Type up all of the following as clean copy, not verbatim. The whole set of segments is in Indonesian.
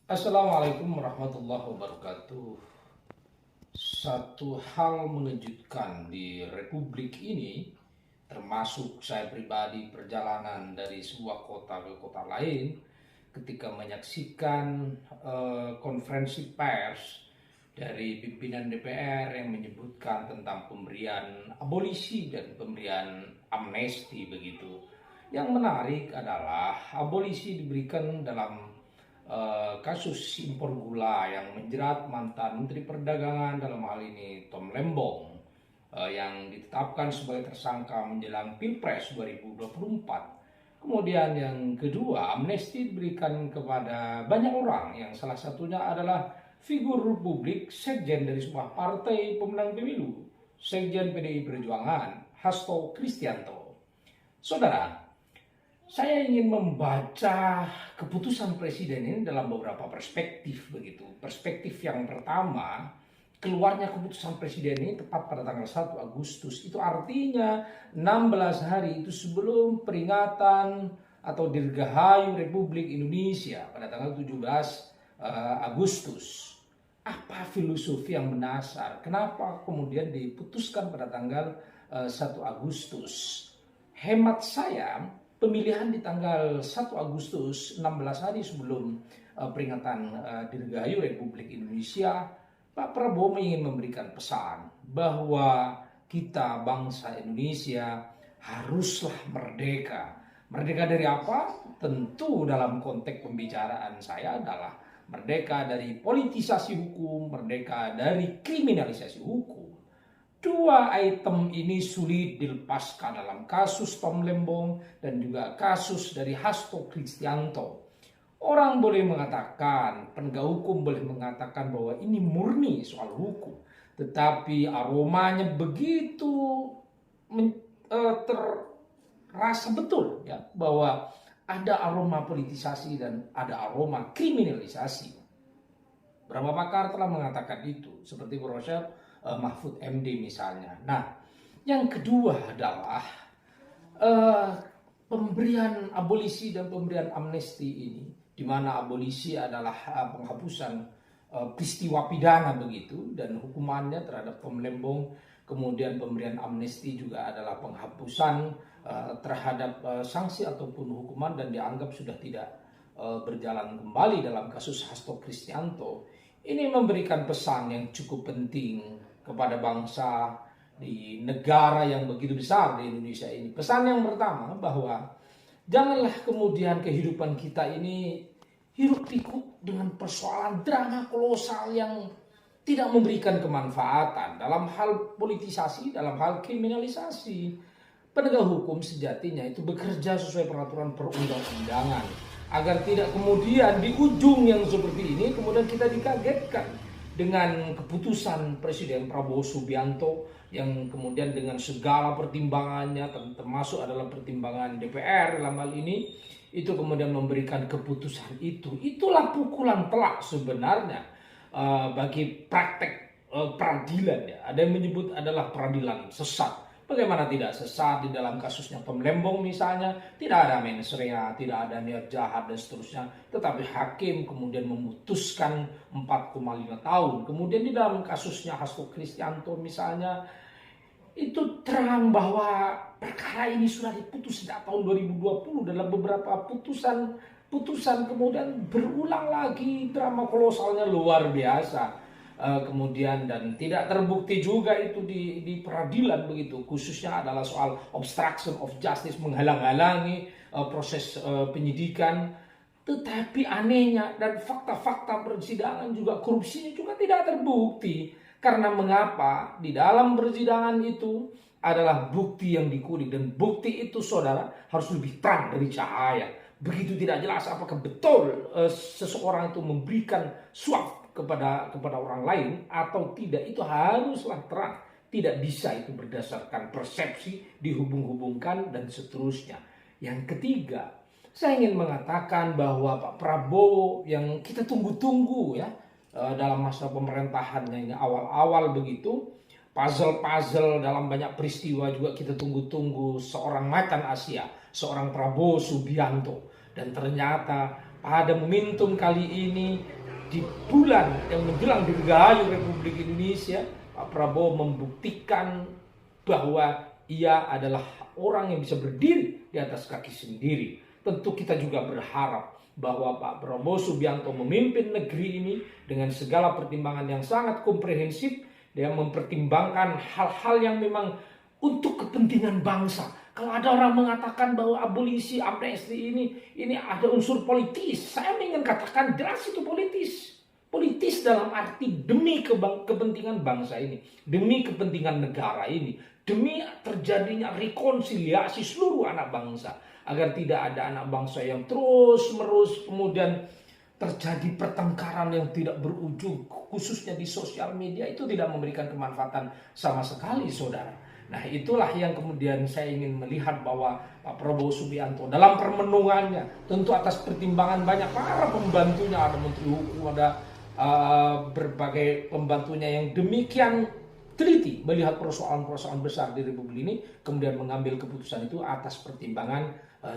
Assalamualaikum warahmatullahi wabarakatuh. Satu hal mengejutkan di Republik ini, termasuk saya pribadi perjalanan dari sebuah kota ke kota lain, ketika menyaksikan konferensi pers dari pimpinan DPR yang menyebutkan tentang pemberian abolisi dan pemberian amnesti begitu. Yang menarik adalah abolisi diberikan dalam kasus impor gula yang menjerat mantan Menteri Perdagangan, dalam hal ini Tom Lembong, yang ditetapkan sebagai tersangka menjelang Pilpres 2024. Kemudian yang kedua, amnesti diberikan kepada banyak orang yang salah satunya adalah figur publik sekjen dari sebuah partai pemenang pemilu, sekjen PDI Perjuangan, Hasto Kristianto. Saudara, saya ingin membaca keputusan presiden ini dalam beberapa perspektif begitu. Perspektif yang pertama, keluarnya keputusan presiden ini tepat pada tanggal 1 Agustus. Itu artinya 16 hari itu sebelum peringatan atau dirgahayu Republik Indonesia pada tanggal 17 Agustus. Apa filosofi yang mendasar? Kenapa kemudian diputuskan pada tanggal 1 Agustus? Hemat saya, pemilihan di tanggal 1 Agustus 16 hari sebelum peringatan Dirgahayu Republik Indonesia, Pak Prabowo ingin memberikan pesan bahwa kita bangsa Indonesia haruslah merdeka. Merdeka dari apa? Tentu dalam konteks pembicaraan saya adalah merdeka dari politisasi hukum, merdeka dari kriminalisasi hukum. Dua item ini sulit dilepaskan dalam kasus Tom Lembong dan juga kasus dari Hasto Kristianto. Orang boleh mengatakan, penegak hukum boleh mengatakan bahwa ini murni soal hukum. Tetapi aromanya begitu terasa betul ya, bahwa ada aroma politisasi dan ada aroma kriminalisasi. Beberapa pakar telah mengatakan itu, seperti Profesor Mahfud MD misalnya. Nah, yang kedua adalah pemberian abolisi dan pemberian amnesti ini, di mana abolisi adalah penghapusan peristiwa pidana begitu dan hukumannya terhadap Tom Lembong. Kemudian pemberian amnesti juga adalah penghapusan terhadap sanksi ataupun hukuman dan dianggap sudah tidak berjalan kembali dalam kasus Hasto Kristianto. Ini memberikan pesan yang cukup penting kepada bangsa di negara yang begitu besar di Indonesia ini. Pesan yang pertama bahwa janganlah kemudian kehidupan kita ini hiruk pikuk dengan persoalan drama kolosal yang tidak memberikan kemanfaatan dalam hal politisasi, dalam hal kriminalisasi. Penegak hukum sejatinya itu bekerja sesuai peraturan perundang-undangan agar tidak kemudian di ujung yang seperti ini kemudian kita dikagetkan dengan keputusan Presiden Prabowo Subianto yang kemudian dengan segala pertimbangannya, termasuk adalah pertimbangan DPR dalam hal ini, itu kemudian memberikan keputusan itu. Itulah pukulan telak sebenarnya bagi praktek peradilan ya. Ada yang menyebut adalah peradilan sesat. Bagaimana tidak sesat di dalam kasusnya Tom Lembong misalnya, tidak ada mens rea, tidak ada niat jahat dan seterusnya, tetapi hakim kemudian memutuskan 4,5 tahun. Kemudian di dalam kasusnya Hasto Kristianto misalnya, itu terang bahwa perkara ini sudah diputus sejak tahun 2020 dalam beberapa putusan kemudian berulang lagi, drama kolosalnya luar biasa. Kemudian dan tidak terbukti juga itu di peradilan begitu, khususnya adalah soal obstruction of justice, menghalang-halangi proses penyidikan. Tetapi anehnya dan fakta-fakta persidangan juga korupsinya juga tidak terbukti. Karena mengapa? Di dalam persidangan itu adalah bukti yang dikulik dan bukti itu saudara harus lebih terang dari cahaya. Begitu tidak jelas apakah betul seseorang itu memberikan suap kepada orang lain atau tidak, itu haruslah terang. Tidak bisa itu berdasarkan persepsi, dihubung-hubungkan dan seterusnya. Yang ketiga, saya ingin mengatakan bahwa Pak Prabowo yang kita tunggu-tunggu ya dalam masa pemerintahannya ini awal-awal begitu, puzzle-puzzle dalam banyak peristiwa juga kita tunggu-tunggu, seorang macan Asia, seorang Prabowo Subianto. Dan ternyata pada momentum kali ini di bulan yang menjelang dirgahayu Republik Indonesia, Pak Prabowo membuktikan bahwa ia adalah orang yang bisa berdiri di atas kaki sendiri. Tentu kita juga berharap bahwa Pak Prabowo Subianto memimpin negeri ini dengan segala pertimbangan yang sangat komprehensif. Dia mempertimbangkan hal-hal yang memang untuk kepentingan bangsa. Kalau ada orang mengatakan bahwa abolisi amnesti ini ada unsur politis, saya ingin katakan jelas itu politis. Politis dalam arti demi kepentingan bangsa ini, demi kepentingan negara ini, demi terjadinya rekonsiliasi seluruh anak bangsa, agar tidak ada anak bangsa yang terus-menerus kemudian terjadi pertengkaran yang tidak berujung, khususnya di sosial media. Itu tidak memberikan kemanfaatan sama sekali, saudara. Nah, itulah yang kemudian saya ingin melihat bahwa Pak Prabowo Subianto dalam permenungannya, tentu atas pertimbangan banyak para pembantunya, ada Menteri Hukum, ada berbagai pembantunya yang demikian teliti melihat persoalan-persoalan besar di Republik ini, kemudian mengambil keputusan itu atas pertimbangan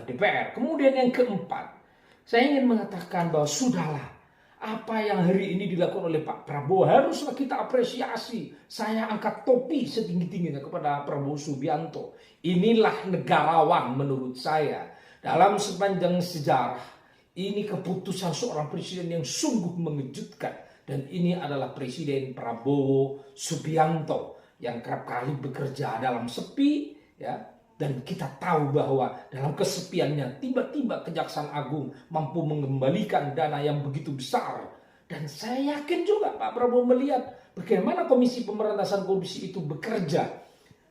DPR. Kemudian yang keempat, saya ingin mengatakan bahwa sudahlah, apa yang hari ini dilakukan oleh Pak Prabowo haruslah kita apresiasi. Saya angkat topi setinggi-tingginya kepada Prabowo Subianto. Inilah negarawan menurut saya. Dalam sepanjang sejarah, ini keputusan seorang presiden yang sungguh mengejutkan. Dan ini adalah Presiden Prabowo Subianto yang kerap kali bekerja dalam sepi, ya. Dan kita tahu bahwa dalam kesepiannya tiba-tiba Kejaksaan Agung mampu mengembalikan dana yang begitu besar. Dan saya yakin juga Pak Prabowo melihat bagaimana Komisi Pemberantasan Korupsi itu bekerja.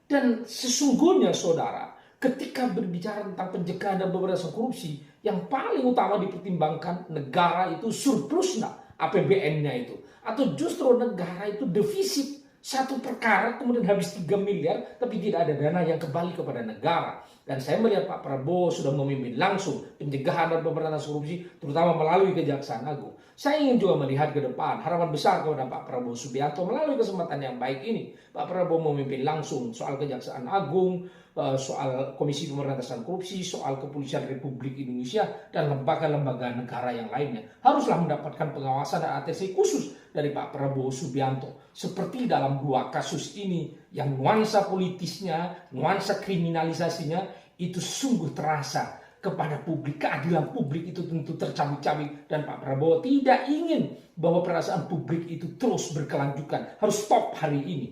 Dan sesungguhnya saudara, ketika berbicara tentang pencegahan dan pemberantasan korupsi, yang paling utama dipertimbangkan negara itu surplus APBN-nya itu. Atau justru negara itu defisit. Satu perkara kemudian habis 3 miliar tapi tidak ada dana yang kembali kepada negara. Dan saya melihat Pak Prabowo sudah memimpin langsung pencegahan dan pemberantasan korupsi, terutama melalui Kejaksaan Agung. Saya ingin juga melihat ke depan harapan besar kepada Pak Prabowo Subianto melalui kesempatan yang baik ini. Pak Prabowo memimpin langsung soal Kejaksaan Agung, soal Komisi Pemberantasan Korupsi, soal Kepolisian Republik Indonesia, dan lembaga-lembaga negara yang lainnya. Haruslah mendapatkan pengawasan dan atensi khusus dari Pak Prabowo Subianto. Seperti dalam 2 kasus ini yang nuansa politisnya, nuansa kriminalisasinya itu sungguh terasa kepada publik. Keadilan publik itu tentu tercabik-cabik dan Pak Prabowo tidak ingin bahwa perasaan publik itu terus berkelanjutan. Harus stop hari ini.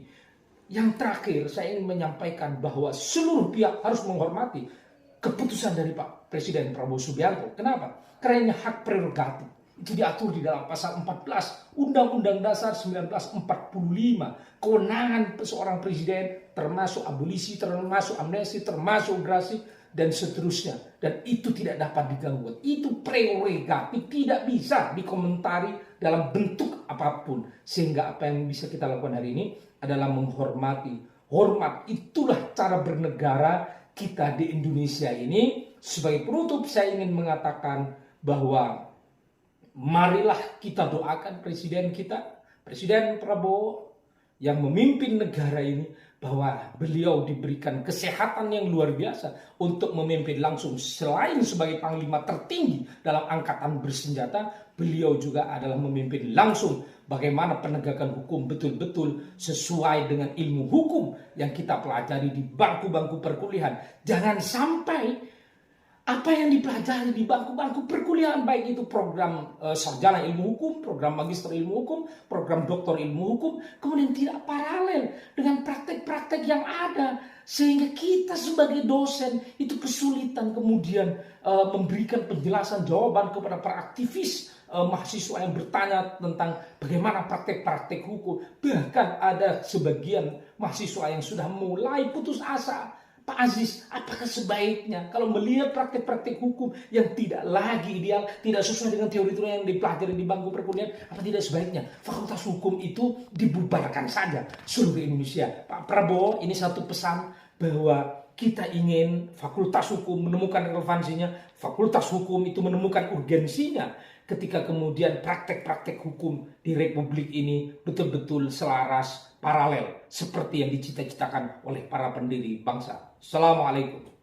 Yang terakhir saya ingin menyampaikan bahwa seluruh pihak harus menghormati keputusan dari Pak Presiden Prabowo Subianto. Kenapa? Karena ini hak prerogatif. Itu diatur di dalam pasal 14 Undang-Undang Dasar 1945. Kewenangan seorang presiden termasuk abolisi, termasuk amnesti, termasuk gerasi, dan seterusnya. Dan itu tidak dapat diganggu. Itu prerogatif, tidak bisa dikomentari dalam bentuk apapun. Sehingga apa yang bisa kita lakukan hari ini adalah menghormati. Hormat, itulah cara bernegara kita di Indonesia ini. Sebagai penutup saya ingin mengatakan bahwa marilah kita doakan presiden kita, Presiden Prabowo yang memimpin negara ini, bahwa beliau diberikan kesehatan yang luar biasa untuk memimpin langsung. Selain sebagai panglima tertinggi dalam angkatan bersenjata, beliau juga adalah memimpin langsung bagaimana penegakan hukum betul-betul sesuai dengan ilmu hukum yang kita pelajari di bangku-bangku perkuliahan. Jangan sampai apa yang dipelajari di bangku-bangku perkuliahan, baik itu program sarjana ilmu hukum, program magister ilmu hukum, program doktor ilmu hukum, kemudian tidak paralel dengan praktek-praktek yang ada. Sehingga kita sebagai dosen itu kesulitan kemudian memberikan penjelasan jawaban kepada para aktivis mahasiswa yang bertanya tentang bagaimana praktek-praktek hukum. Bahkan ada sebagian mahasiswa yang sudah mulai putus asa. Pak Aziz, apakah sebaiknya kalau melihat praktek-praktek hukum yang tidak lagi ideal, tidak sesuai dengan teori-teori yang dipelajari di bangku perkuliahan, apa tidak sebaiknya fakultas hukum itu dibubarkan saja seluruh Indonesia? Pak Prabowo, ini satu pesan bahwa kita ingin fakultas hukum menemukan relevansinya, fakultas hukum itu menemukan urgensinya ketika kemudian praktek-praktek hukum di Republik ini betul-betul selaras, paralel, seperti yang dicita-citakan oleh para pendiri bangsa. Assalamualaikum.